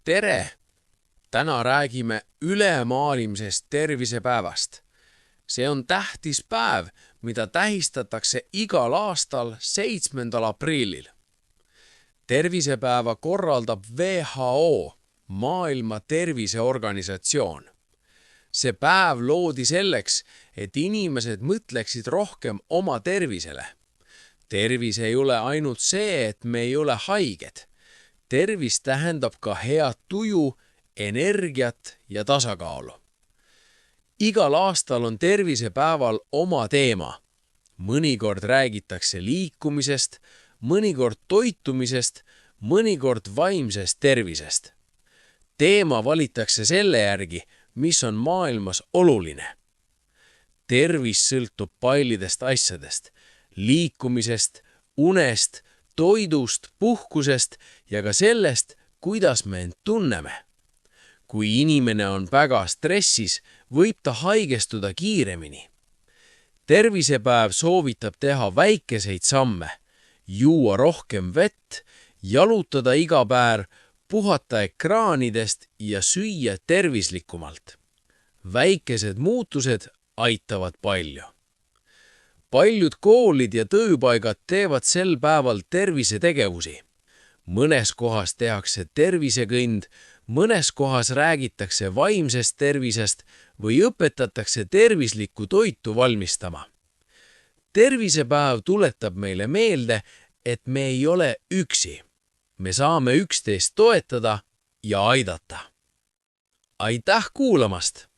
Tere! Täna räägime ülemaailmsest tervisepäevast. See on tähtis päev, mida tähistatakse igal aastal 7. aprillil. Tervisepäeva korraldab WHO, Maailma Terviseorganisatsioon. See päev loodi selleks, et inimesed mõtleksid rohkem oma tervisele. Tervis ei ole ainult see, et me ei ole haiged. Tervis tähendab ka head tuju, energiat ja tasakaalu. Igal aastal on tervisepäeval oma teema. Mõnikord räägitakse liikumisest, mõnikord toitumisest, mõnikord vaimsest tervisest. Teema valitakse selle järgi, mis on maailmas oluline. Tervis sõltub paljudest asjadest, liikumisest, unest, toidust, puhkusest ja ka sellest, kuidas me end tunneme. Kui inimene on väga stressis, võib ta haigestuda kiiremini. Tervisepäev soovitab teha väikeseid samme, juua rohkem vett, jalutada iga päev, puhata ekraanidest ja süüa tervislikumalt. Väikesed muutused aitavad palju. Paljud koolid ja tööpaigad teevad sel päeval tervisetegevusi. Mõnes kohas tehakse tervisekõnd, mõnes kohas räägitakse vaimsest tervisest või õpetatakse tervislikku toitu valmistama. Tervisepäev tuletab meile meelde, et me ei ole üksi. Me saame üksteist toetada ja aidata. Aitäh kuulamast!